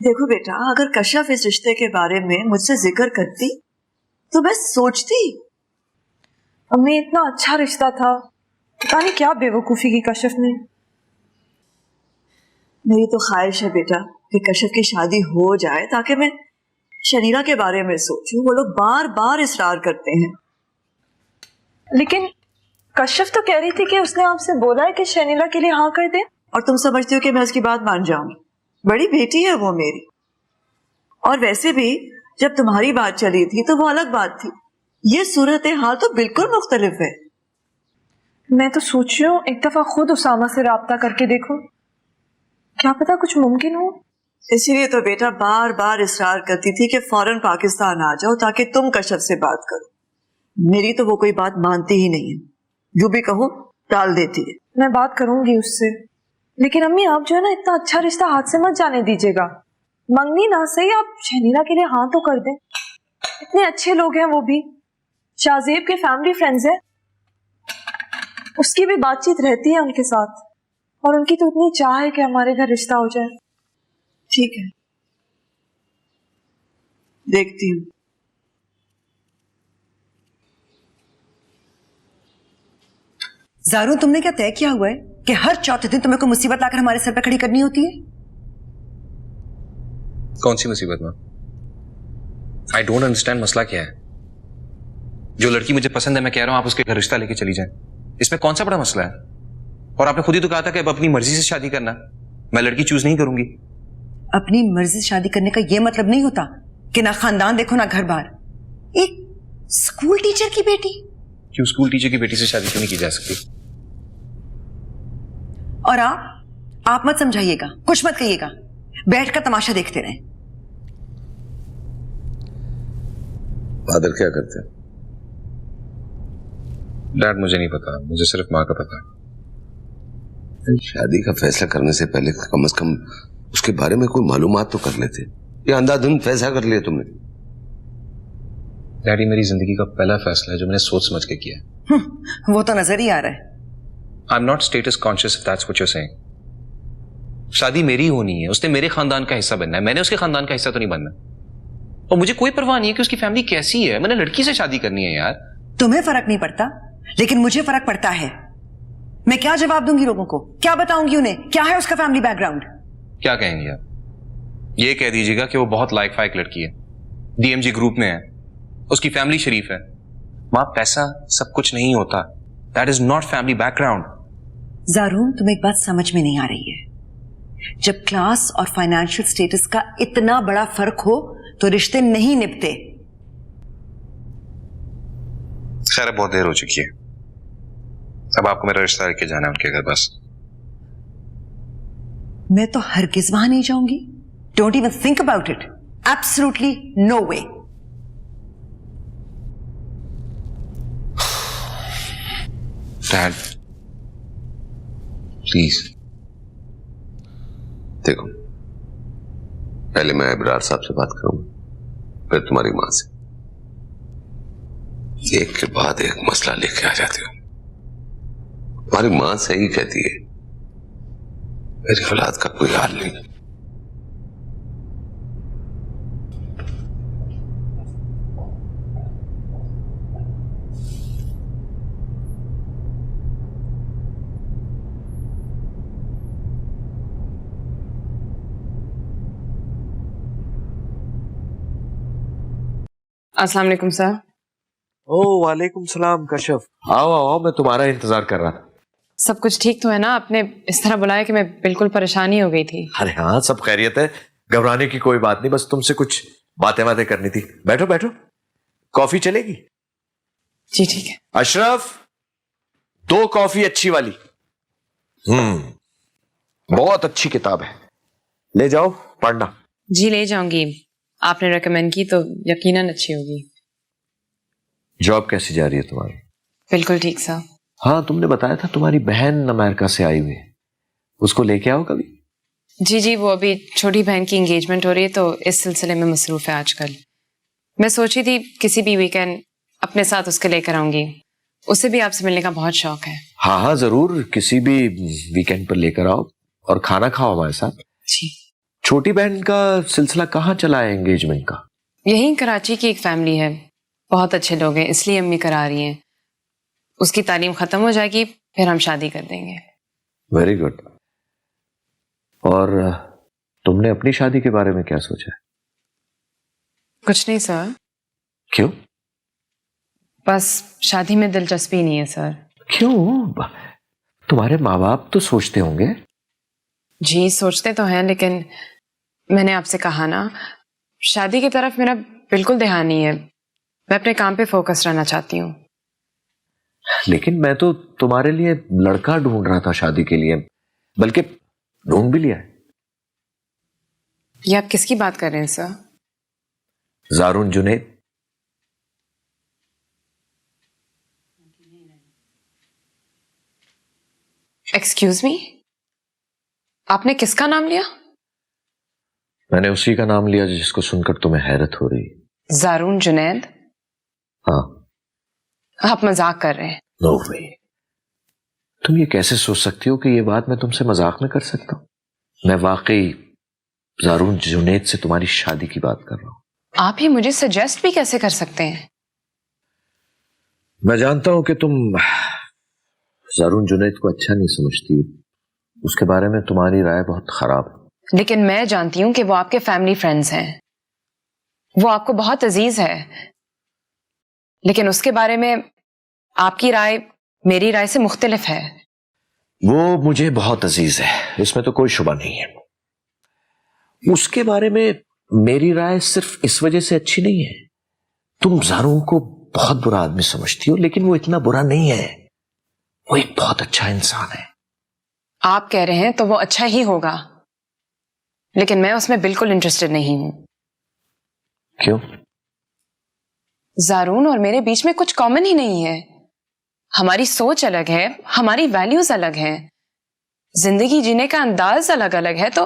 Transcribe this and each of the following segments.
देखो बेटा, अगर कश्यप इस रिश्ते के बारे में मुझसे जिक्र करती तो मैं सोचती। अम्मी इतना अच्छा रिश्ता था, पता नहीं क्या बेवकूफी की कश्यप ने। मेरी तो ख्वाहिश है बेटा कि कश्यप की शादी हो जाए ताकि मैं शनीला के बारे में सोचूं। वो लोग बार बार इसरार करते हैं। लेकिन कश्यप तो कह रही थी कि उसने आपसे बोला है कि शनीला के लिए हाँ कर दे। और तुम समझती हो कि मैं उसकी बात मान जाऊंगी? बड़ी बेटी है वो मेरी। और वैसे भी जब तुम्हारी बात चली थी तो वो अलग बात थी। ये सूरत हाल तो बिल्कुल मुख्तलिफ है। मैं तो सोच रही हूँ एक दफा खुद उसामा से राब्ता करके देखो, क्या पता कुछ मुमकिन हो। इसीलिए तो बेटा बार बार इसरार करती थी कि फौरन पाकिस्तान आ जाओ ताकि तुम कश्यप से बात करो। मेरी तो वो कोई बात मानती ही नहीं है, जो भी कहो टाल देती है। मैं बात करूंगी उससे, लेकिन अम्मी आप जो है ना इतना अच्छा रिश्ता हाथ से मत जाने दीजिएगा। मंगनी ना सही, आप शनीला के लिए हाँ तो कर दें। इतने अच्छे लोग हैं वो भी, शाहजेब के फैमिली फ्रेंड्स हैं। उसकी भी बातचीत रहती है उनके साथ, और उनकी तो इतनी चाह है कि हमारे घर रिश्ता हो जाए। ठीक है, देखती हूँ। ज़ारू, तुमने क्या तय किया हुआ है कि हर चौथे दिन तुम्हें कोई मुसीबत लाकर हमारे सर पर खड़ी करनी होती है? कौन सी मुसीबत मां? आई डोंट अंडरस्टैंड, मसला क्या है? जो लड़की मुझे पसंद है मैं कह रहा हूं आप उसके घर रिश्ता लेके चली जाएं। इसमें कौन सा बड़ा मसला है? और आपने खुद ही तो कहा था कि अब अपनी मर्जी से शादी करना, मैं लड़की चूज नहीं करूंगी। अपनी मर्जी से शादी करने का यह मतलब नहीं होता कि ना खानदान देखो ना घर बार। एक स्कूल टीचर की बेटी। क्यों स्कूल टीचर की बेटी से शादी क्यों नहीं की जा सकती? और आप मत समझाइएगा, कुछ मत कहिएगा, बैठकर तमाशा देखते रहें। फादर क्या करते हैं? डैड मुझे नहीं पता, मुझे सिर्फ माँ का पता है। शादी का फैसला करने से पहले कम से कम उसके बारे में कोई मालूमात तो कर लेते। ये अंधाधुंध फैसला कर लिया तुमने। डैडी, मेरी जिंदगी का पहला फैसला है जो मैंने सोच समझ के किया। वो तो नजर ही आ रहा है। I am not status conscious if that's what you are saying. शादी मेरी होनी है, उसने मेरे खानदान का हिस्सा बनना है, मैंने उसके खानदान का हिस्सा तो नहीं बनना। और मुझे कोई परवाह नहीं है कि उसकी फैमिली कैसी है, मैंने लड़की से शादी करनी है यार। तुम्हें फर्क नहीं पड़ता, लेकिन मुझे फर्क पड़ता है। मैं क्या जवाब दूंगी लोगों को, क्या बताऊंगी उन्हें, क्या है उसका फैमिली बैकग्राउंड? क्या कहेंगे आप? ये कह दीजिएगा कि वो बहुत लायक फायक लड़की है, डीएमजी ग्रुप में है, उसकी फैमिली शरीफ है। मां, पैसा सब कुछ नहीं होता। That is not family background. Zaroon, तुम्हें एक बात समझ में नहीं आ रही है। जब क्लास और फाइनेंशियल स्टेटस का इतना बड़ा फर्क हो तो रिश्ते नहीं निपटे। खैर, बहुत देर हो चुकी है, अब आपको मेरा रिश्ता लेके जाना है उनके घर। बस मैं तो हरगिज वहां नहीं जाऊंगी। Don't even think about it. Absolutely no way. Dad please. देखो, पहले मैं इब्रार साहब से बात करूंगा, फिर तुम्हारी मां से। एक के बाद एक मसला लेके आ जाते हो। तुम्हारी मां सही कहती है, मेरी औलाद का कोई हाल नहीं। अस्सलाम वालेकुम सर। ओ वालेकुम सलाम कश्यप, आओ आओ, मैं तुम्हारा इंतजार कर रहा था। सब कुछ ठीक तो है ना? आपने इस तरह बुलाया कि मैं बिल्कुल परेशानी हो गई थी। अरे हाँ, सब खैरियत है, घबराने की कोई बात नहीं, बस तुमसे कुछ बातें करनी थी। बैठो बैठो, कॉफी चलेगी? जी ठीक है। अशरफ, 2 कॉफी अच्छी वाली। बहुत अच्छी किताब है, ले जाओ पढ़ना। जी ले जाऊंगी, आपने रेकमेंड की तो यकीनन अच्छी होगी। जॉब कैसी जा रही है तुम्हारी? बिल्कुल ठीक सर। हाँ, तुमने बताया था तुम्हारी बहन अमेरिका से आई हुई है, उसको लेके आओ कभी। जी जी, वो अभी छोटी बहन की एंगेजमेंट हो रही है तो इस सिलसिले में मसरूफ है आजकल। मैं सोची थी किसी भी वीकेंड अपने साथ उसके लेकर आऊंगी, उसे भी आपसे मिलने का बहुत शौक है। हाँ हाँ जरूर, किसी भी वीकेंड पर लेकर आओ और खाना खाओ हमारे साथ। जी। छोटी बहन का सिलसिला कहाँ चला है एंगेजमेंट का? यहीं कराची की एक फैमिली है, बहुत अच्छे लोग हैं, इसलिए अम्मी करा रही हैं। उसकी तालीम खत्म हो जाएगी फिर हम शादी कर देंगे। Very good. और तुमने अपनी शादी के बारे में क्या सोचा है? कुछ नहीं सर, क्यों? बस शादी में दिलचस्पी नहीं है सर। क्यों? तुम्हारे माँ बाप तो सोचते होंगे। जी सोचते तो हैं, लेकिन मैंने आपसे कहा ना, शादी की तरफ मेरा बिल्कुल ध्यान नहीं है। मैं अपने काम पे फोकस रहना चाहती हूँ। लेकिन मैं तो तुम्हारे लिए लड़का ढूंढ रहा था शादी के लिए, बल्कि ढूंढ भी लिया है। ये आप किसकी बात कर रहे हैं सर? जारून जुनैद। एक्सक्यूज मी, आपने किसका नाम लिया? मैंने उसी का नाम लिया जिसको सुनकर तुम्हें हैरत हो रही है। जारून जुनैद? हाँ। आप मजाक कर रहे हैं? नो वे। तुम ये कैसे सोच सकती हो कि ये बात मैं तुमसे मजाक में कर सकता हूं? मैं वाकई जारून जुनैद से तुम्हारी शादी की बात कर रहा हूं। आप ही मुझे सजेस्ट भी कैसे कर सकते हैं? मैं जानता हूं कि तुम जारून जुनैद को अच्छा नहीं समझती, उसके बारे में तुम्हारी राय बहुत खराब है। लेकिन मैं जानती हूं कि वो आपके फैमिली फ्रेंड्स हैं, वो आपको बहुत अजीज है, लेकिन उसके बारे में आपकी राय मेरी राय से मुख्तलिफ है। वो मुझे बहुत अजीज है, इसमें तो कोई शुबा नहीं है। उसके बारे में मेरी राय सिर्फ इस वजह से अच्छी नहीं है, तुम जारून को बहुत बुरा आदमी समझती हो, लेकिन वो इतना बुरा नहीं है, वो एक बहुत अच्छा इंसान है। आप कह रहे हैं तो वो अच्छा ही होगा, लेकिन मैं उसमें बिल्कुल इंटरेस्टेड नहीं हूं। क्यों? जारून और मेरे बीच में कुछ कॉमन ही नहीं है। हमारी सोच अलग है, हमारी वैल्यूज अलग हैं, जिंदगी जीने का अंदाज अलग अलग है, तो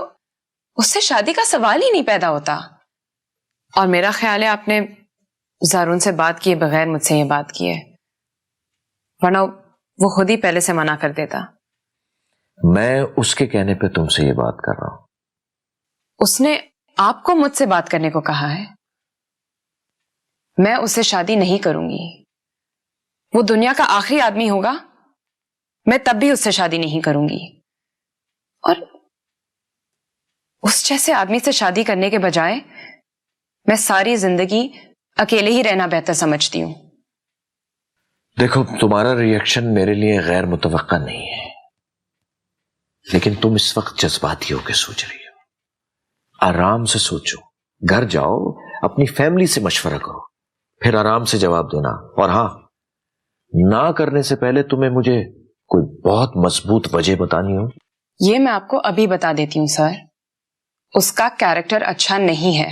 उससे शादी का सवाल ही नहीं पैदा होता। और मेरा ख्याल है आपने जारून से बात किए बगैर मुझसे ये बात की है, वरना वो खुद ही पहले से मना कर देता। मैं उसके कहने पे तुमसे ये बात कर रहा हूं। उसने आपको मुझसे बात करने को कहा है। मैं उससे शादी नहीं करूंगी। वो दुनिया का आखिरी आदमी होगा, मैं तब भी उससे शादी नहीं करूंगी। और उस जैसे आदमी से शादी करने के बजाय मैं सारी जिंदगी अकेले ही रहना बेहतर समझती हूं। देखो, तुम्हारा रिएक्शन मेरे लिए गैर मुतवक्का नहीं है, लेकिन तुम इस वक्त जज्बाती होकर सोच रही हो। आराम से सोचो, घर जाओ, अपनी फैमिली से मशवरा करो, फिर आराम से जवाब देना। और हां, ना करने से पहले तुम्हें मुझे कोई बहुत मजबूत वजह बतानी हो। ये मैं आपको अभी बता देती हूं सर, उसका कैरेक्टर अच्छा नहीं है।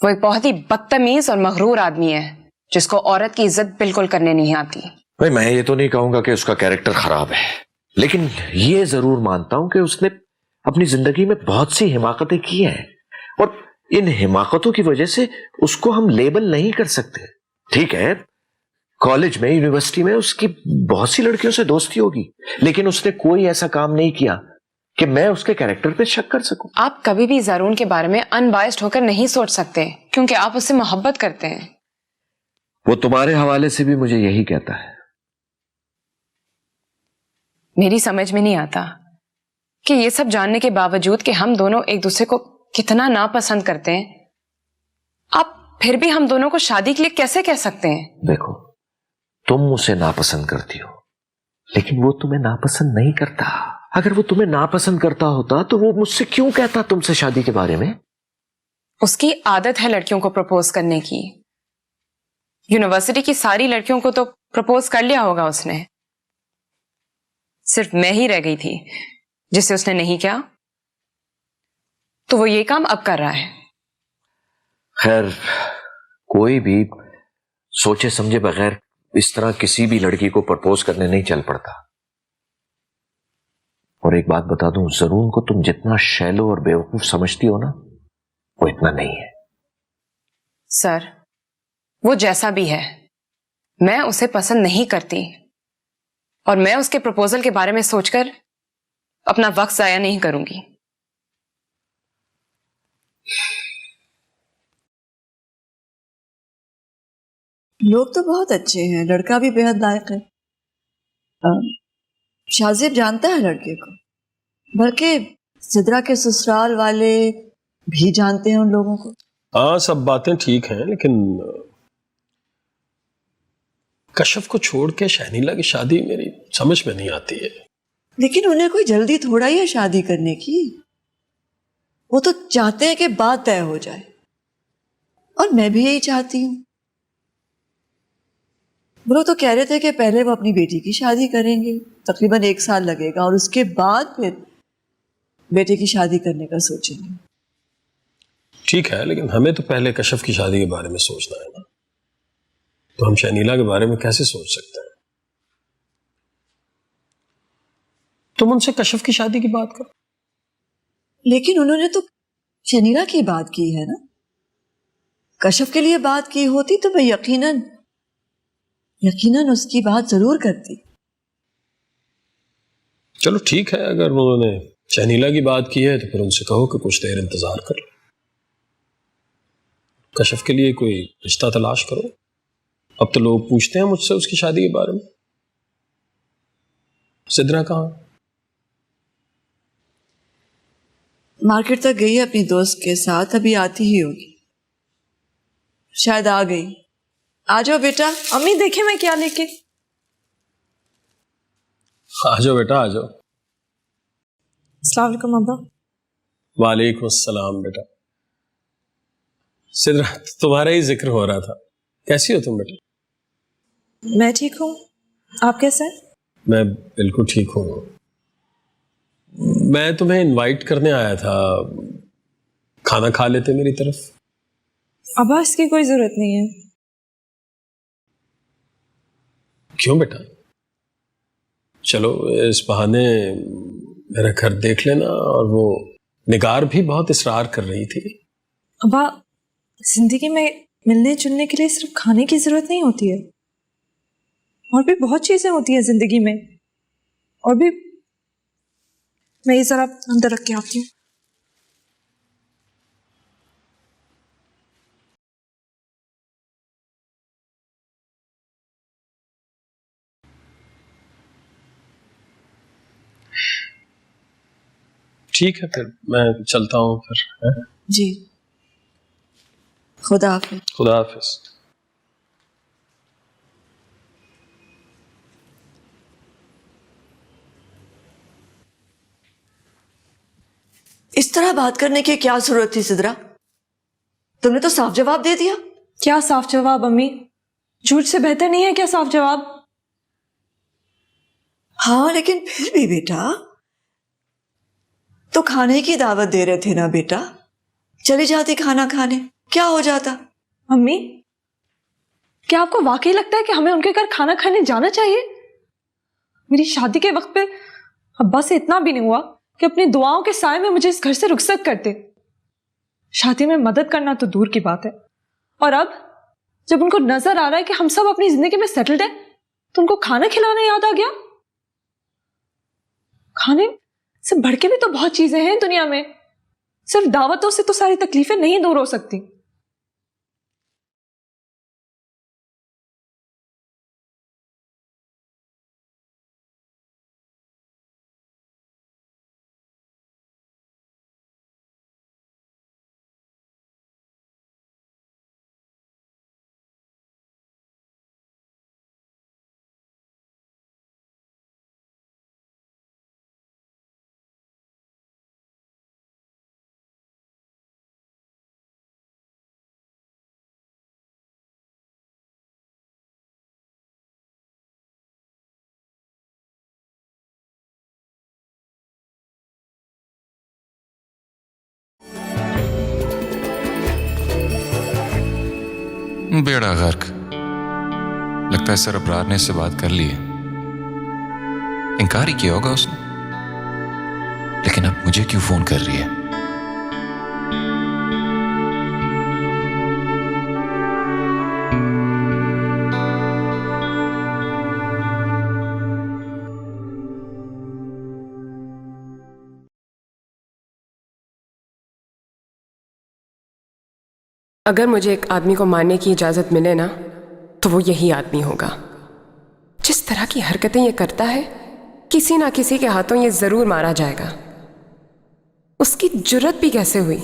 वो एक बहुत ही बदतमीज और मगरूर आदमी है, जिसको औरत की इज्जत बिल्कुल करने नहीं आती। भाई, मैं ये तो नहीं कहूंगा कि उसका कैरेक्टर खराब है, लेकिन ये जरूर मानता हूं कि उसने अपनी जिंदगी में बहुत सी हिमाकतें की हैं, और इन हिमाकतों की वजह से उसको हम लेबल नहीं कर सकते। ठीक है, कॉलेज में, यूनिवर्सिटी में उसकी बहुत सी लड़कियों से दोस्ती होगी, लेकिन उसने कोई ऐसा काम नहीं किया कि मैं उसके कैरेक्टर पे शक कर सकूं। आप कभी भी जारून के बारे में अनबायस्ड होकर नहीं सोच सकते, क्योंकि आप उससे मोहब्बत करते हैं। वो तुम्हारे हवाले से भी मुझे यही कहता है। मेरी समझ में नहीं आता कि ये सब जानने के बावजूद कि हम दोनों एक दूसरे को कितना नापसंद करते हैं, आप फिर भी हम दोनों को शादी के लिए कैसे कह सकते हैं? देखो, तुम उसे नापसंद करती हो, लेकिन वो तुम्हें नापसंद नहीं करता। अगर वो तुम्हें नापसंद करता होता तो वो मुझसे क्यों कहता तुमसे शादी के बारे में? उसकी आदत है लड़कियों को प्रपोज करने की। यूनिवर्सिटी की सारी लड़कियों को तो प्रपोज कर लिया होगा उसने, सिर्फ मैं ही रह गई थी जिसे उसने नहीं किया, तो वो ये काम अब कर रहा है। खैर, कोई भी सोचे समझे बगैर इस तरह किसी भी लड़की को प्रपोज करने नहीं चल पड़ता। और एक बात बता दूं, जरून को तुम जितना शैलो और बेवकूफ समझती हो ना, वो इतना नहीं है। सर, वो जैसा भी है, मैं उसे पसंद नहीं करती, और मैं उसके प्रपोजल के बारे में सोचकर अपना वक्त जाया नहीं करूंगी। लोग तो बहुत अच्छे हैं, लड़का भी बेहद लायक है। शाजिब जानता है लड़के को, बल्कि सिद्रा के ससुराल वाले भी जानते हैं उन लोगों को। हाँ, सब बातें ठीक हैं, लेकिन कशफ को छोड़ के शहनीला की शादी मेरी समझ में नहीं आती है। लेकिन उन्हें कोई जल्दी थोड़ा ही है शादी करने की। वो तो चाहते हैं कि बात तय हो जाए, और मैं भी यही चाहती हूँ। वो तो कह रहे थे कि पहले वो अपनी बेटी की शादी करेंगे, तकरीबन 1 साल लगेगा, और उसके बाद फिर बेटे की शादी करने का सोचेंगे। ठीक है, लेकिन हमें तो पहले कशफ की शादी के बारे में सोचना है ना। तो हम शहनीला के बारे में कैसे सोच सकते हैं? तुम उनसे कशफ की शादी की बात करो। लेकिन उन्होंने तो शनीला की बात की है ना। कशफ के लिए बात की होती तो मैं यकीनन उसकी बात जरूर करती। चलो ठीक है, अगर उन्होंने शहनीला की बात की है तो फिर उनसे कहो कि कुछ देर इंतजार कर लो। कशफ के लिए कोई रिश्ता तलाश करो। अब तो लोग पूछते हैं मुझसे उसकी शादी के बारे में। सिद्रा कहाँ? मार्केट तक गई है अपनी दोस्त के साथ, अभी आती ही होगी, शायद आ गई। आ जाओ बेटा। अम्मी देखे मैं क्या लेके। आ जाओ बेटा, आ जाओ। अस्सलाम वालेकुम अब्बा। वालेकुम अस्सलाम बेटा। सिद्रा, तुम्हारा ही जिक्र हो रहा था। कैसी हो तुम बेटा? मैं ठीक हूँ, आप कैसे हैं? मैं बिल्कुल ठीक हूँ। मैं तुम्हें इनवाइट करने आया था, खाना खा लेते मेरी तरफ। अब्बा इसकी कोई जरूरत नहीं है। क्यों बेटा? चलो इस बहाने मेरा घर देख लेना। और वो निगार भी बहुत इसरार कर रही थी। अब्बा जिंदगी में मिलने जुलने के लिए सिर्फ खाने की जरूरत नहीं होती है, और भी बहुत चीजें होती हैं जिंदगी में। और भी मैं ये जरा अंदर रख के आती हूँ। ठीक है, फिर मैं चलता हूँ फिर, है? जी, खुदा हाफिज। खुदा हाफिज। इस तरह बात करने की क्या जरूरत थी सिद्रा? तुमने तो साफ जवाब दे दिया। क्या साफ जवाब अम्मी? झूठ से बेहतर नहीं है क्या साफ जवाब? हाँ, लेकिन फिर भी बेटा, तो खाने की दावत दे रहे थे ना बेटा। चली जाती खाना खाने, क्या हो जाता? अम्मी क्या आपको वाकई लगता है कि हमें उनके घर खाना खाने जाना चाहिए? मेरी शादी के वक्त पे अब्बा से इतना भी नहीं हुआ कि अपनी दुआओं के साए में मुझे इस घर से रुखसत करते। शादी में मदद करना तो दूर की बात है, और अब जब उनको नजर आ रहा है कि हम सब अपनी जिंदगी में सेटल्ड है, तो उनको खाना खिलाना याद आ गया। खाने से बढ़ के भी तो बहुत चीजें हैं दुनिया में। सिर्फ दावतों से तो सारी तकलीफें नहीं दूर हो सकती। बेड़ा गर्क। लगता है सर अबरार ने इससे बात कर ली है। इनकार ही किया होगा उसने, लेकिन अब मुझे क्यों फोन कर रही है? अगर मुझे एक आदमी को मारने की इजाजत मिले ना, तो वो यही आदमी होगा। जिस तरह की हरकतें ये करता है, किसी ना किसी के हाथों ये जरूर मारा जाएगा। उसकी जुर्रत भी कैसे हुई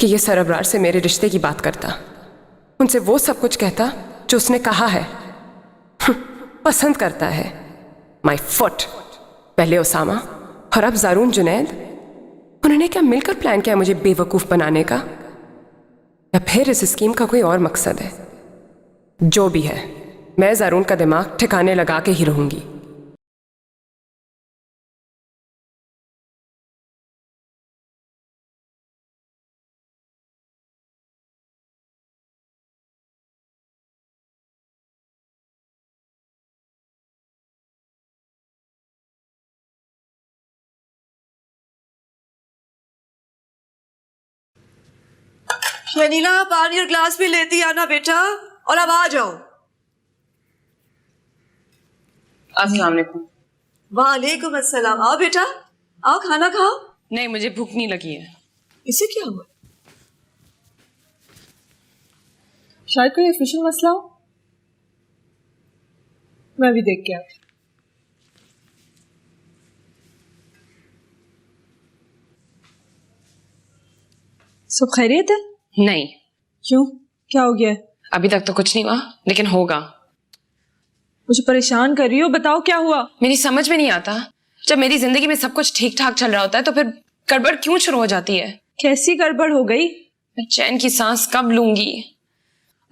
कि ये सर अबरार से मेरे रिश्ते की बात करता, उनसे वो सब कुछ कहता जो उसने कहा है। पसंद करता है माई फुट। पहले उसामा और अब जारून जुनैद। उन्होंने क्या मिलकर प्लान किया मुझे बेवकूफ बनाने का, या फिर इस स्कीम का कोई और मकसद है? जो भी है, मैं जारून का दिमाग ठिकाने लगा के ही रहूंगी। शनीला, पानी और ग्लास भी लेती आना बेटा, और अब आ जाओ। अस्सलाम वालेकुम। वालेकुम अस्सलाम। आओ बेटा, आओ खाना खाओ। नहीं, मुझे भूख नहीं लगी है। इसे क्या हुआ? शायद कोई ऑफिशियल मसला हो, मैं भी देख के आती। सब खैरियत है? नहीं। क्यों, क्या हो गया है? अभी तक तो कुछ नहीं हुआ, लेकिन होगा। मुझे परेशान कर रही हो, बताओ क्या हुआ। मेरी समझ में नहीं आता, जब मेरी जिंदगी में सब कुछ ठीक ठाक चल रहा होता है तो फिर गड़बड़ क्यों शुरू हो जाती है? कैसी गड़बड़ हो गई? मैं चैन की सांस कब लूंगी?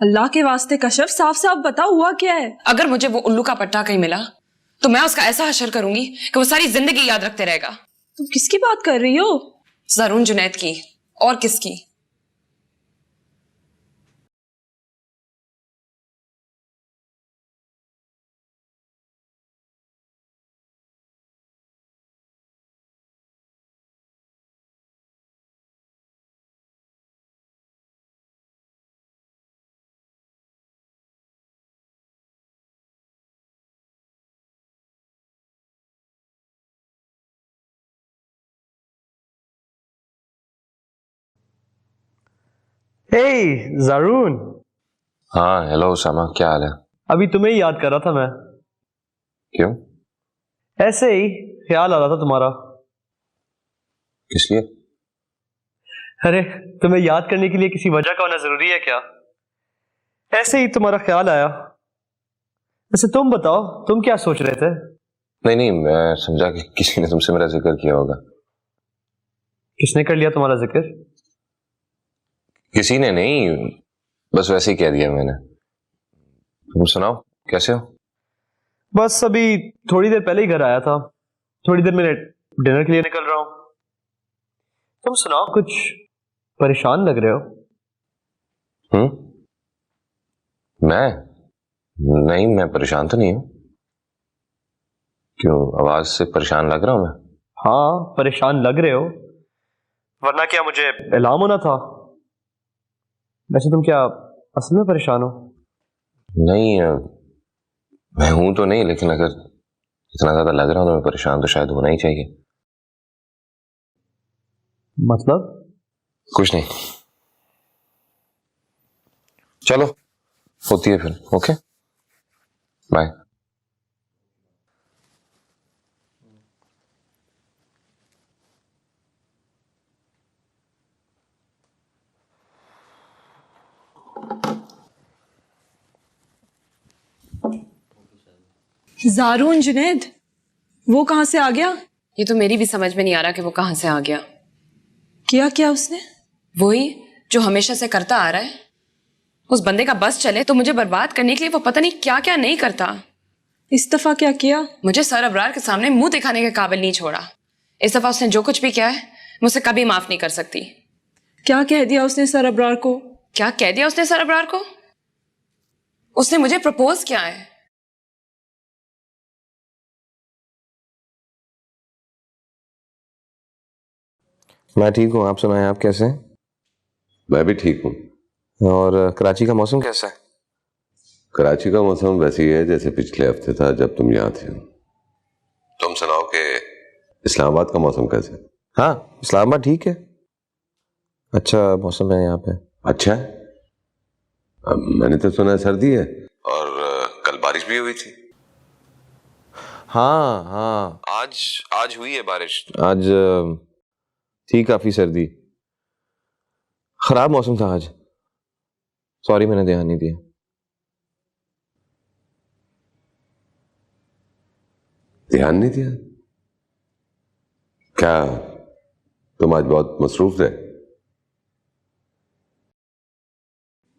अल्लाह के वास्ते कशफ, साफ साफ बताओ हुआ क्या है। अगर मुझे वो उल्लू का पट्टा कहीं मिला तो मैं उसका ऐसा हशर करूंगी कि वो सारी जिंदगी याद रखते रहेगा। तुम किसकी बात कर रही हो? जारून जुनैद की। और किसकी? हे जारून। हाँ हेलो उसामा, क्या हाल है? अभी तुम्हें ही याद कर रहा था मैं। क्यों? ऐसे ही ख्याल आ रहा था तुम्हारा। किस लिए? अरे तुम्हें याद करने के लिए किसी वजह का होना जरूरी है क्या? ऐसे ही तुम्हारा ख्याल आया। वैसे तुम बताओ, तुम क्या सोच रहे थे? नहीं नहीं, मैं समझा कि किसी ने तुमसे मेरा जिक्र किया होगा। किसने कर लिया तुम्हारा जिक्र? किसी ने नहीं, बस वैसे ही कह दिया मैंने। तुम सुनाओ, कैसे हो? बस अभी थोड़ी देर पहले ही घर आया था, थोड़ी देर में डिनर के लिए निकल रहा हूं। तुम सुनाओ, कुछ परेशान लग रहे हो। मैं? नहीं, मैं परेशान तो नहीं हूं। क्यों, आवाज से परेशान लग रहा हूं मैं? हाँ परेशान लग रहे हो, वरना क्या मुझे इल्हाम होना था। वैसे तुम क्या असल में परेशान हो? नहीं, मैं हूं तो नहीं, लेकिन अगर इतना ज्यादा लग रहा हूं तो मैं परेशान तो शायद होना ही चाहिए। मतलब? कुछ नहीं, चलो होती है फिर। Okay bye. जारून जुनैद, वो कहां से आ गया? ये तो मेरी भी समझ में नहीं आ रहा कि वो कहां से आ गया। किया क्या उसने? वही जो हमेशा से करता आ रहा है। उस बंदे का बस चले तो मुझे बर्बाद करने के लिए वो पता नहीं क्या क्या नहीं करता। इस दफा क्या किया? मुझे सर अबरार के सामने मुंह दिखाने के काबिल नहीं छोड़ा। इस दफा उसने जो कुछ भी किया है मुझसे कभी माफ नहीं कर सकती। क्या कह दिया उसने सर अबरार को? क्या कह दिया उसने सर अबरार को? उसने मुझे प्रपोज किया है। मैं ठीक हूँ, आप सुनाएं, आप कैसे हैं? मैं भी ठीक हूँ। और कराची का मौसम कैसा है? कराची का मौसम वैसे ही है जैसे पिछले हफ्ते था जब तुम यहाँ थे। तुम सुनाओ कि इस्लामाबाद का मौसम कैसा है? हाँ, इस्लामाबाद ठीक है, अच्छा मौसम है यहाँ पे। अच्छा है? मैंने तो सुना सर्दी है और कल बारिश भी हुई थी। हाँ हाँ, आज हुई है बारिश। आज थी काफी सर्दी, खराब मौसम था आज। सॉरी, मैंने ध्यान नहीं दिया। ध्यान नहीं दिया? क्या तुम आज बहुत मसरूफ रहे?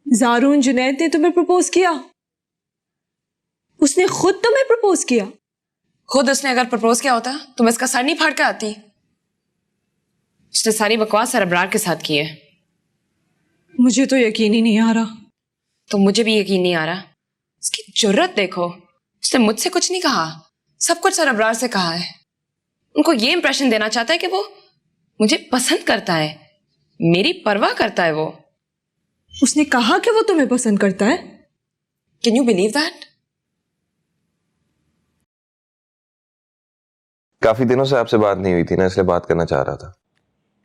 जारून जुनैद ने तुम्हें प्रपोज किया? उसने खुद तुम्हें प्रपोज किया? खुद उसने अगर प्रपोज किया होता तो मैं इसका सर नहीं फाड़ के आती। उसने सारी बकवास सरबरार के साथ की है। मुझे तो यकीन ही नहीं आ रहा। तो मुझे भी यकीन नहीं आ रहा। उसकी जुर्रत देखो, उसने मुझसे कुछ नहीं कहा, सब कुछ सरबरार से कहा है। उनको ये इंप्रेशन देना चाहता है कि वो मुझे पसंद करता है, मेरी परवाह करता है। वो उसने कहा कि वो तुम्हें पसंद करता है? Can you believe that? काफी दिनों से आपसे बात नहीं हुई थी ना, इसलिए बात करना चाह रहा था।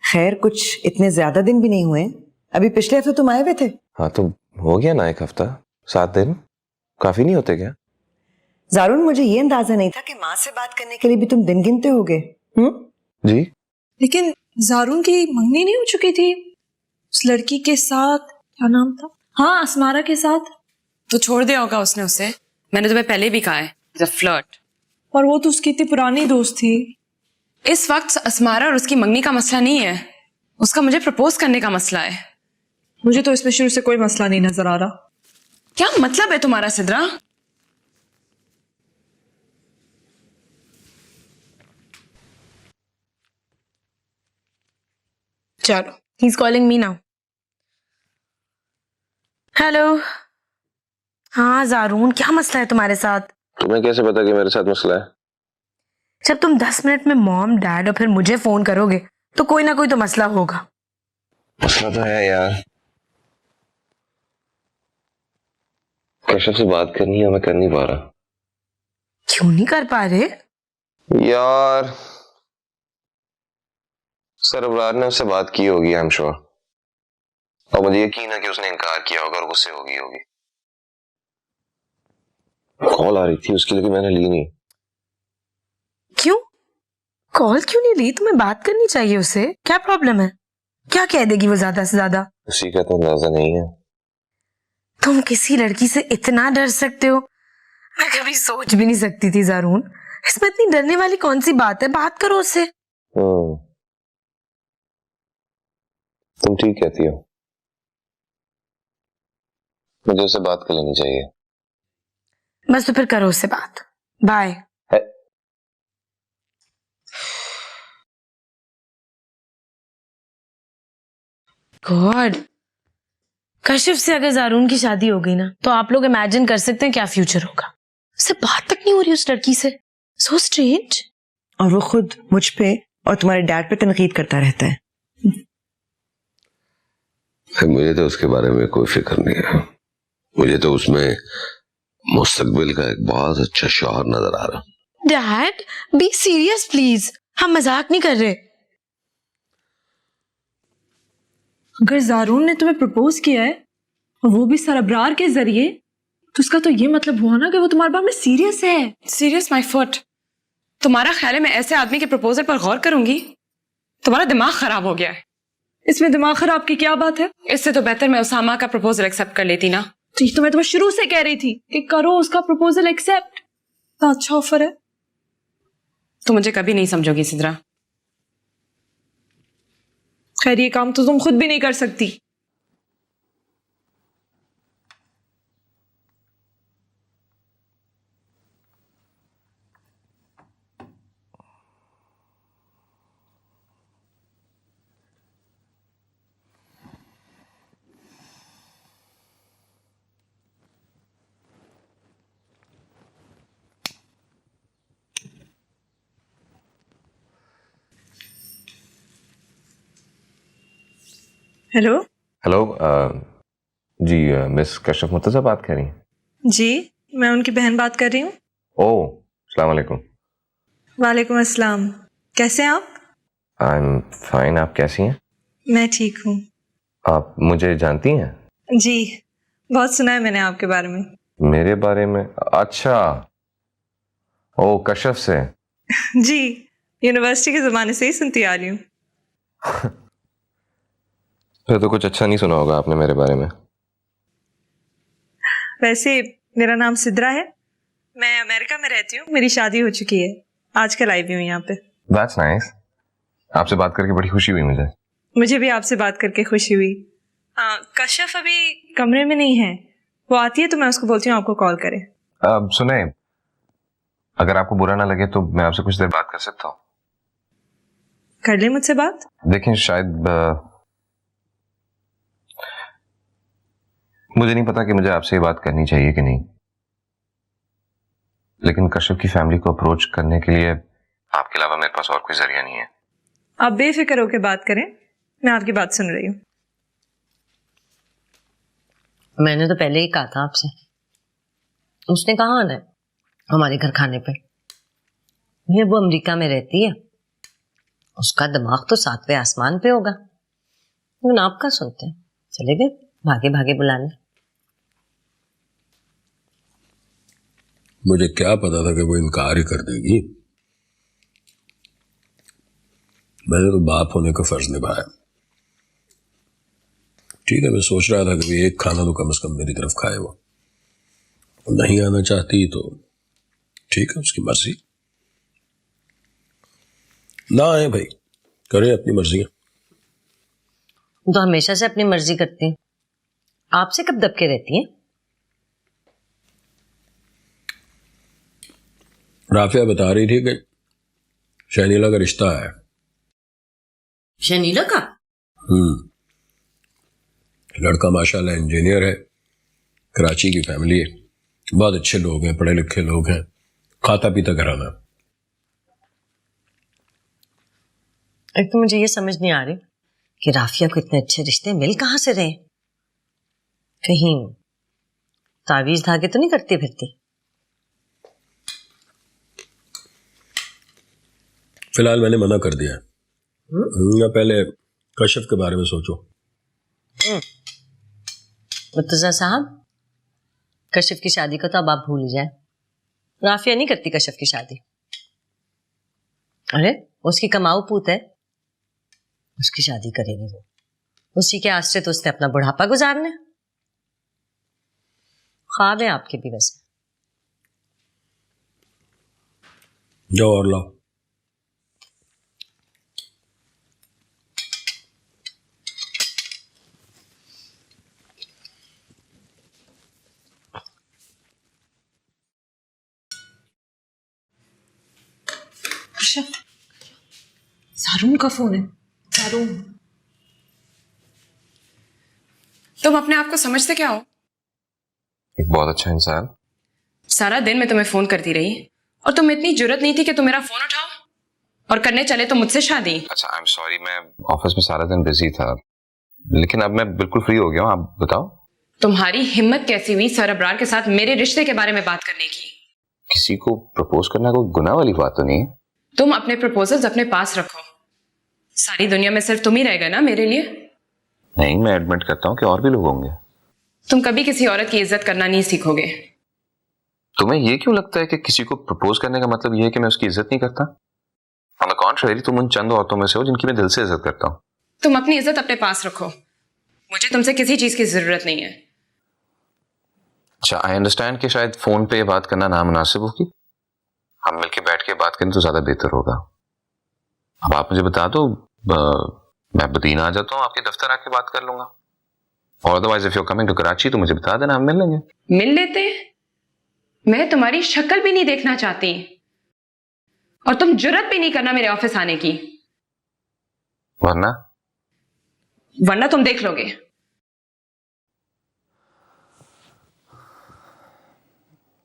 खैर, कुछ इतने ज्यादा दिन भी नहीं हुए। अभी पिछले हफ्ते तुम आए हुए थे। हाँ तो हो गया ना 1 हफ्ता, 7 दिन काफी नहीं होते क्या? जारून, मुझे ये अंदाजा नहीं था कि माँ से बात करने के लिए भी तुम दिन गिनते होगे। जी, लेकिन जारून की मंगनी नहीं हो चुकी थी उस लड़की के साथ? क्या नाम था? हाँ, असमारा के साथ। तो छोड़ दिया होगा उसने उसे। मैंने तुम्हें पहले भी कहा है, फ्लर्ट। और वो तो उसकी इतनी पुरानी दोस्त थी। इस वक्त असमारा और उसकी मंगनी का मसला नहीं है, उसका मुझे प्रपोज करने का मसला है। मुझे तो इसमें शुरू से कोई मसला नहीं नजर आ रहा। क्या मतलब है तुम्हारा सिद्रा? चलो, he is calling me now. Hello. हाँ जारून, क्या मसला है तुम्हारे साथ? तुम्हें कैसे पता कि मेरे साथ मसला है? जब तुम 10 मिनट में मॉम, डैड और फिर मुझे फोन करोगे तो कोई ना कोई तो मसला होगा। मसला तो है यार। कैशव से बात करनी है, मैं कर नहीं पा रहा। क्यों नहीं कर पा रहे? यार सरबरार ने उससे बात की होगी, आई एम श्योर। और मुझे यकीन है कि उसने इनकार किया होगा और गुस्से होगी। कॉल आ रही थी उसकी, लेकिन मैंने ली नहीं। क्यों? कॉल क्यों नहीं ली? तुम्हें बात करनी चाहिए उससे। क्या प्रॉब्लम है? क्या कह देगी वो ज्यादा से ज्यादा? उसी का तो अंदाजा नहीं है। तुम किसी लड़की से इतना डर सकते हो, मैं कभी सोच भी नहीं सकती थी जारून। इसमें इतनी डरने वाली कौन सी बात है? बात करो उससे। तुम ठीक कहती हो, मुझे उससे बात कर लेनी चाहिए। बस तो फिर करो उससे बात। बाय। गॉड, कशिफ से अगर जारून की शादी हो गई ना, तो आप लोग इमेजिन कर सकते हैं क्या फ्यूचर होगा। उससे बात तक नहीं हो रही उस लड़की से। So strange. और वो खुद मुझ पे और तुम्हारे डैड पे तनकीद करता रहता है। मुझे तो उसके बारे में कोई फिक्र नहीं है। मुझे तो उसमें मुस्तकबिल का एक बहुत अच्छा शौहर नजर आ रहा। डैड, बी सीरियस प्लीज, हम मजाक नहीं कर रहे। अगर जारून ने तुम्हें प्रपोज किया है और वो भी सरबरार के जरिए, तो उसका तो ये मतलब हुआ ना कि वो तुम्हारे बारे में सीरियस है। Serious my foot. तुम्हारा ख्याल है मैं ऐसे आदमी के प्रपोजल पर गौर करूंगी? तुम्हारा दिमाग खराब हो गया है। इसमें दिमाग खराब की क्या बात है? इससे तो बेहतर मैं उसामा का प्रपोजल एक्सेप्ट कर लेती ना। तो मैं तुम्हें शुरू से कह रही थी कि करो उसका प्रपोजल एक्सेप्ट। तो अच्छा ऑफर है। तो मुझे कभी नहीं समझोगी सिद्रा। खैर, ये काम तो तुम खुद भी नहीं कर सकती। हेलो। हेलो, जी मिस कशिफ मुर्तजा बात कर रही हैं? जी, मैं उनकी बहन बात कर रही हूँ। ओह, अस्सलाम वालेकुम। वालेकुम अस्सलाम। कैसे हैं आप? आई एम फाइन, आप कैसी हैं? मैं ठीक हूँ। आप मुझे जानती हैं? जी, बहुत सुना है मैंने आपके बारे में। मेरे बारे में? अच्छा, ओ कश्यप से। जी, यूनिवर्सिटी के जमाने से ही सुनती आ रही हूँ। फिर तो कुछ अच्छा नहीं सुना होगा आपने मेरे बारे में। वैसे मेरा नाम सिद्रा है, मैं अमेरिका में रहती हूँ, मेरी शादी हो चुकी है, आजकल आई भी हूँ यहाँ पे। That's nice. आपसे बात करके बड़ी खुशी हुई मुझे। मुझे भी आपसे बात करके खुशी हुई। कश्यप अभी कमरे में नहीं है, वो आती है तो मैं उसको बोलती हूँ आपको कॉल करे। सुने, अगर आपको बुरा ना लगे तो मैं आपसे कुछ देर बात कर सकता हूँ? कर ले मुझसे बात। देखें, शायद मुझे नहीं पता कि मुझे आपसे ये बात करनी चाहिए कि नहीं, लेकिन कश्यप की फैमिली को अप्रोच करने के लिए आपके अलावा मेरे पास और कोई जरिया नहीं है। आप बेफिक्र होकर बात करें, मैं आपकी बात सुन रही हूँ। मैंने तो पहले ही कहा था आपसे, उसने कहाँ आना है हमारे घर खाने पे। ये वो अमेरिका में रहती है, उसका दिमाग तो 7वें आसमान पे होगा। लेकिन आप क्या सुनते हैं, चले गए भागे भागे बुलाने। मुझे क्या पता था कि वो इनकार ही कर देगी। मैंने तो बाप होने का फर्ज निभाया। ठीक है, मैं सोच रहा था कि एक खाना तो कम से कम मेरी तरफ खाए वो। नहीं आना चाहती तो ठीक है, उसकी मर्जी। ना आए भाई, करे अपनी मर्जी। तो हमेशा से अपनी मर्जी करती हैं, आपसे कब दबके रहती हैं? राफिया बता रही थी कि शहनीला का रिश्ता है। शनीला का? लड़का माशाल्लाह इंजीनियर है, कराची की फैमिली है, बहुत अच्छे लोग हैं, पढ़े लिखे लोग हैं, खाता पीता घराना। एक तो मुझे ये समझ नहीं आ रही कि राफिया को इतने अच्छे रिश्ते मिल कहां से रहे। कहीं तावीज धागे तो नहीं करती फिरती? फिलहाल मैंने मना कर दिया। या पहले कश्यप के बारे में सोचो। मुर्तजा साहब, कश्यप की शादी को तो अब आप भूल ही जाए। राफिया नहीं करती कश्यप की शादी। अरे उसकी कमाऊ पूत है, उसकी शादी करेगी वो। उसी के आश्रित तो उसने अपना बुढ़ापा गुजारने। ख्वाब है आपके भी वैसे। जाओ और लाओ। सारून का फोन है। सारून, तुम अपने आप को समझते क्या हो? एक बहुत अच्छा इंसान। सारा दिन मैं तुम्हें फोन करती रही और तुम्हें इतनी जरूरत नहीं थी कि तुम मेरा फोन उठाओ, और करने चले तो मुझसे शादी। अच्छा, आई एम सॉरी, मैं ऑफिस में सारा दिन बिजी था, लेकिन अब मैं बिल्कुल फ्री हो गया हूँ। आप बताओ। तुम्हारी हिम्मत कैसी हुई सर अब्रार के साथ मेरे रिश्ते के बारे में बात करने की? किसी को प्रपोज करना कोई गुनाह वाली बात तो नहीं है। तुम अपने प्रपोजल्स अपने पास रखो, सारी दुनिया में सिर्फ तुम ही रह गए ना मेरे लिए। नहीं, मैं एडमिट करता हूँ कि और भी लोग होंगे। तुम कभी किसी औरत की इज्जत करना नहीं सीखोगे। तुम्हें ये क्यों लगता है कि किसी को प्रपोज करने का मतलब ये है कि मैं उसकी इज्जत नहीं करता? ऑन द कॉन्ट्रेरी, तुम उन चंद औरतों में से हो जिनकी मैं दिल से इज्जत करता हूँ। तुम अपनी इज्जत अपने पास रखो, मुझे तुमसे किसी चीज की जरूरत नहीं है। अच्छा, आई अंडरस्टैंड कि शायद फोन पे बात करना नामुनासिब होगी। हम मिलके बैठ के बात करें तो ज्यादा बेहतर होगा। अब आप मुझे बता दो, मैं मदीना आ जाता हूँ, आपके दफ्तर आके बात कर लूंगा। और otherwise if you are coming to Karachi तो मुझे बता देना, हम मिल लेंगे। मिल लेते? मैं तुम्हारी शक्ल भी नहीं देखना चाहती, और तुम जुर्रत भी नहीं करना मेरे ऑफिस आने की। वरना तुम देख लोगे।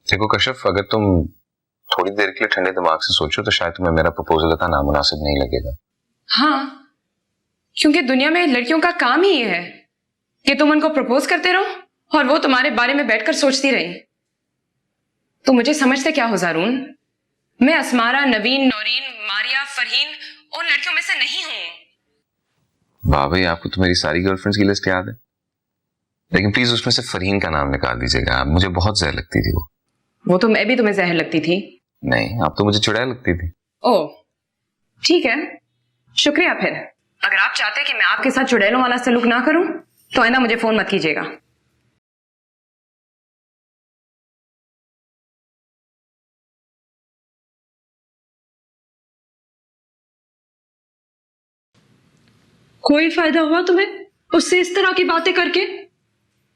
देखो कश्यप, अगर तुम थोड़ी देर के लिए ठंडे दिमाग से सोचो तो शायद तुम्हें मेरा प्रपोजल इतना नामुनासिब नहीं लगेगा। हाँ, क्योंकि दुनिया में लड़कियों का काम ही ये है कि तुम उनको प्रपोज करते रहो और वो तुम्हारे बारे में बैठकर सोचती रही। तो मुझे समझते क्या हो ज़ारून? मैं अस्मारा, नवीन, नौरीन, मारिया, फरहीन उन लड़कियों में से नहीं हूं। वाह भाई, आपको तो मेरी सारी गर्लफ्रेंड्स की लिस्ट याद है। लेकिन प्लीज उसमें से फरहीन का नाम निकाल दीजिएगा। मुझे बहुत जहर लगती थी वो तो मैं भी तुम्हें जहर लगती थी। नहीं, आप तो मुझे चुड़ैल लगती थी। ओह ठीक है, शुक्रिया। फिर अगर आप चाहते कि मैं आपके साथ चुड़ैलों वाला सलूक ना करूं तो आइंदा मुझे फोन मत कीजिएगा। कोई फायदा हुआ तुम्हें उससे इस तरह की बातें करके?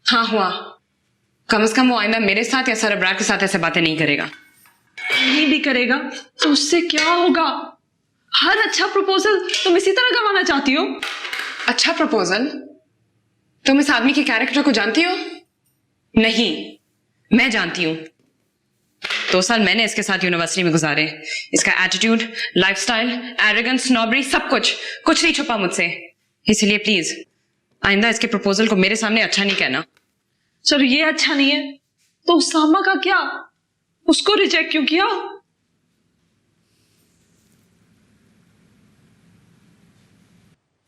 हाँ हुआ। कम से कम वो आइंदा मेरे साथ या सरबरार के साथ ऐसे बातें नहीं करेगा। नहीं भी करेगा तो उससे क्या होगा? हर अच्छा प्रपोजल तुम इसी तरह गंवाना चाहती हो? अच्छा प्रपोजल? तुम इस आदमी के कैरेक्टर को जानती हो? नहीं, मैं जानती हूं। 2 साल मैंने इसके साथ यूनिवर्सिटी में गुजारे। इसका एटीट्यूड, लाइफस्टाइल, एरोगेंस, स्नॉबरी, सब कुछ नहीं छुपा मुझसे। इसलिए प्लीज आइंदा इसके प्रपोजल को मेरे सामने अच्छा नहीं कहना। चलो ये अच्छा नहीं है तो उसामा का क्या? उसको रिजेक्ट क्यों किया?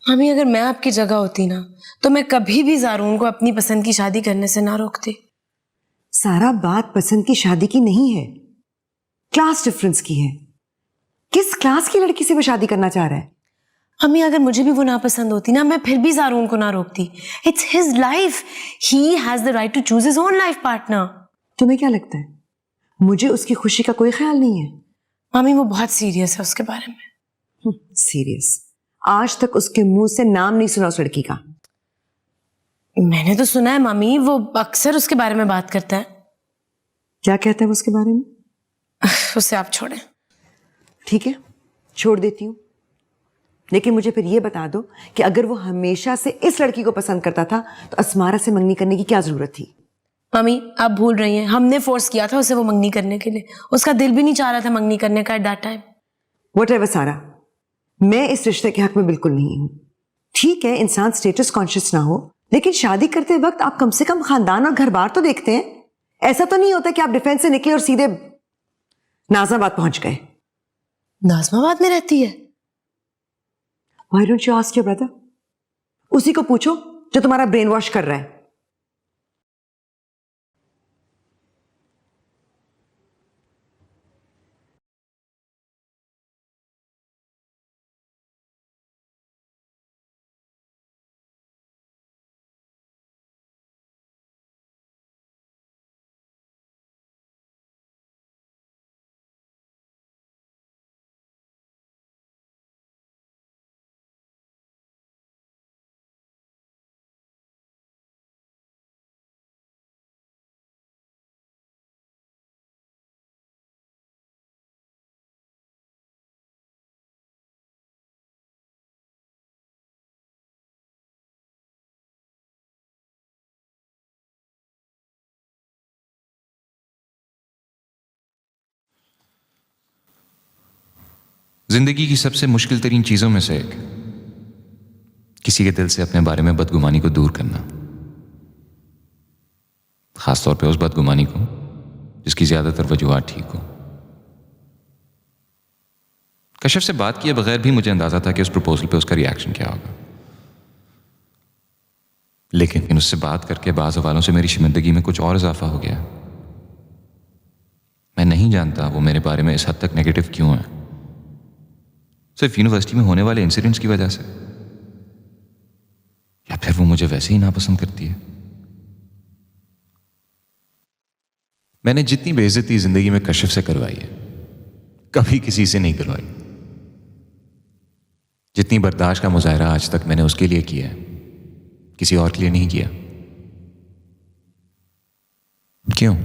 मम्मी, अगर मैं आपकी जगह होती ना तो मैं कभी भी ज़ारून को अपनी पसंद की शादी करने से ना रोकती। सारा बात पसंद की शादी की नहीं है, क्लास डिफरेंस की है। किस क्लास की लड़की से वो शादी करना चाह रहा है? मम्मी, अगर मुझे भी वो नापसंद होती ना, मैं फिर भी ज़ारून को ना रोकती। It's his life, he has the right to choose his own life partner. तुम्हें क्या लगता है मुझे उसकी खुशी का कोई ख्याल नहीं है? मम्मी, वो बहुत सीरियस है उसके बारे में। सीरियस? आज तक उसके मुंह से नाम नहीं सुना उस लड़की का। मैंने तो सुना है मम्मी, वो अक्सर उसके बारे में बात करता है। क्या कहता है वो उसके बारे में? उसे आप छोड़ें। ठीक है, छोड़ देती हूँ, लेकिन मुझे फिर ये बता दो कि अगर वो हमेशा से इस लड़की को पसंद करता था तो असमारा से मंगनी करने की क्या जरूरत थी? मम्मी, आप भूल रही हैं, हमने फोर्स किया था उसे वो मंगनी करने के लिए। उसका दिल भी नहीं चाह रहा था मंगनी करने का एट दैट टाइम। व्हाटएवर सारा, मैं इस रिश्ते के हक में बिल्कुल नहीं हूं। ठीक है, इंसान स्टेटस कॉन्शियस ना हो, लेकिन शादी करते वक्त आप कम से कम खानदान और घर बार तो देखते हैं। ऐसा तो नहीं होता कि आप डिफेंस से निकले और सीधे नाजमाबाद पहुंच गए। नाजमाबाद में रहती है? Why don't you ask your brother? उसी को पूछो जो तुम्हारा ब्रेन वॉश कर रहा है। जिंदगी की सबसे मुश्किल तरीन चीजों में से एक, किसी के दिल से अपने बारे में बदगुमानी को दूर करना, खासतौर पे उस बदगुमानी को जिसकी ज्यादातर वजूहात ठीक हो। कशिफ से बात किए बगैर भी मुझे अंदाजा था कि उस प्रपोजल पे उसका रिएक्शन क्या होगा, लेकिन उससे बात करके बाज़ हवालों से मेरी शर्मिंदगी में कुछ और इजाफा हो गया। मैं नहीं जानता वो मेरे बारे में इस हद तक नेगेटिव क्यों है, सिर्फ यूनिवर्सिटी में होने वाले इंसिडेंट्स की वजह से, या फिर वो मुझे वैसे ही नापसंद करती है। मैंने जितनी बेइज्जती जिंदगी में कशिफ से करवाई है कभी किसी से नहीं करवाई। जितनी बर्दाश्त का मुजाहरा आज तक मैंने उसके लिए किया है किसी और के लिए नहीं किया। क्यों?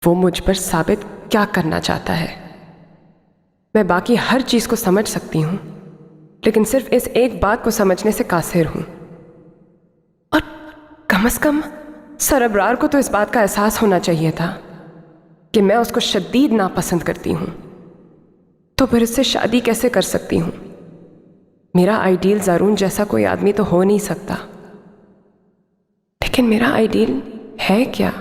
वो मुझ पर साबित क्या करना चाहता है। मैं बाकी हर चीज को समझ सकती हूं, लेकिन सिर्फ इस एक बात को समझने से कासिर हूं। और कम से कम सरबरार को तो इस बात का एहसास होना चाहिए था कि मैं उसको शदीद नापसंद करती हूं, तो फिर उससे शादी कैसे कर सकती हूं? मेरा आइडियल ज़ारून जैसा कोई आदमी तो हो नहीं सकता, लेकिन मेरा आइडियल है क्या?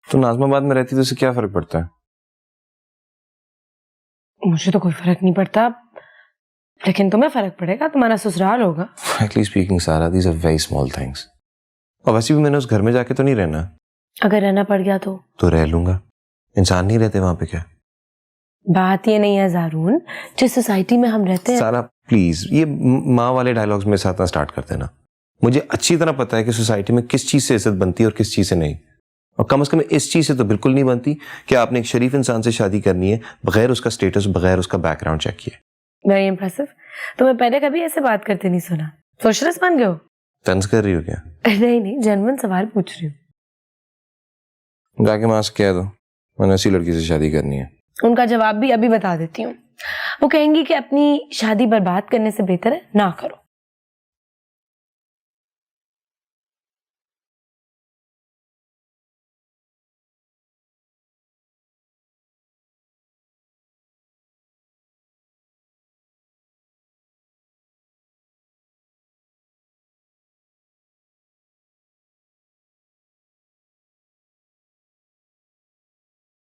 तो नाज़माबाद में रहती तो उसे क्या फर्क पड़ता है? मुझे तो कोई फर्क नहीं पड़ता, लेकिन तुम्हें फर्क पड़ेगा, तुम्हारा ससुराल होगा। Frankly speaking, सारा these are very small things. और वैसे भी मैंने उस घर में जाके तो नहीं रहना। अगर रहना पड़ गया तो रह लूंगा। इंसान नहीं रहते वहां पे क्या? बात ये नहीं है ज़ारून, जिस सोसाइटी में हम रहते हैं। सारा प्लीज ये माँ वाले डायलॉग्स में साथ ना स्टार्ट कर देना। मुझे अच्छी तरह पता है कि सोसाइटी में किस चीज से इज्जत बनती है और किस चीज से नहीं, और कम से कम इस चीज से तो बिल्कुल नहीं बनती कि आपने एक शरीफ इंसान से शादी करनी है बगैर उसका स्टेटस, बगैर उसका बैकग्राउंड चेक किए। Very impressive. तुम्हें पहले कभी ऐसे बात करते नहीं सुना। सोशलिस्ट बन गए हो? तंज कर रही हो क्या? नहीं, जेन्युइन सवाल पूछ रही हूँ। जाके मां से कह दो मैंने ऐसी लड़की से शादी करनी है। उनका जवाब भी अभी बता देती हूँ। वो कहेंगी कि अपनी शादी बर्बाद करने से बेहतर है ना करो।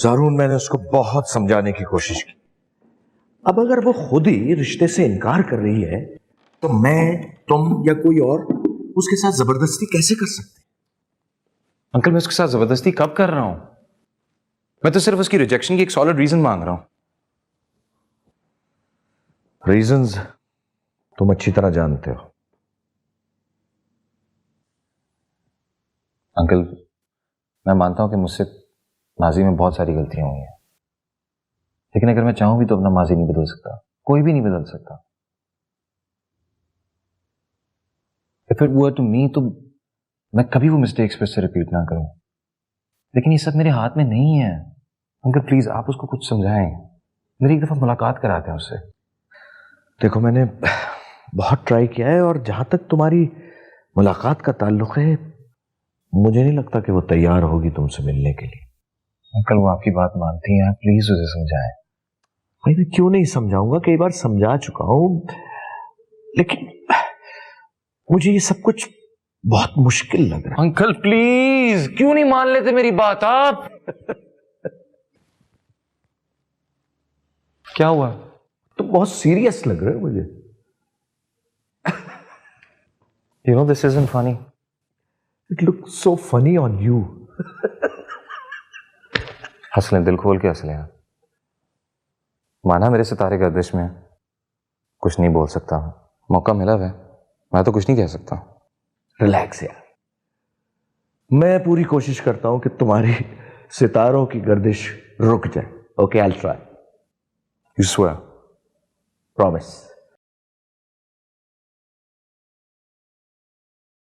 ज़ारून, मैंने उसको बहुत समझाने की कोशिश की। अब अगर वो खुद ही रिश्ते से इनकार कर रही है तो मैं, तुम या कोई और उसके साथ जबरदस्ती कैसे कर सकते? अंकल मैं उसके साथ जबरदस्ती कब कर रहा हूं? मैं तो सिर्फ उसकी रिजेक्शन की एक सॉलिड रीजन मांग रहा हूं। रीजंस तुम अच्छी तरह जानते हो। अंकल मैं मानता हूं कि मुझसे माजी में बहुत सारी गलतियां हुई हैं, लेकिन अगर मैं चाहूं भी तो अपना माजी नहीं बदल सकता। कोई भी नहीं बदल सकता। If it were to me तो मैं कभी वो मिस्टेक्स फिर से रिपीट ना करूं, लेकिन ये सब मेरे हाथ में नहीं है। अंकल प्लीज आप उसको कुछ समझाएं, मेरी एक दफा मुलाकात कराते हैं उससे। देखो मैंने बहुत ट्राई किया है, और जहां तक तुम्हारी मुलाकात का ताल्लुक है मुझे नहीं लगता कि वो तैयार होगी तुमसे मिलने के लिए। अंकल वो आपकी बात मानती हैं, प्लीज उसे समझाएं। भाई मैं क्यों नहीं समझाऊंगा, कई बार समझा चुका हूं, लेकिन मुझे ये सब कुछ बहुत मुश्किल लग रहा है। अंकल प्लीज क्यों नहीं मान लेते मेरी बात आप? क्या हुआ? तुम बहुत सीरियस लग रहे हो मुझे। You know this isn't funny. It looks so funny on you. हंस लें, दिल खोल के हंस लें। माना मेरे सितारे गर्दिश में, कुछ नहीं बोल सकता, मौका मिला है, मैं तो कुछ नहीं कह सकता। रिलैक्स यार, मैं पूरी कोशिश करता हूं कि तुम्हारी सितारों की गर्दिश रुक जाए। Okay, I will try. You swear? Promise.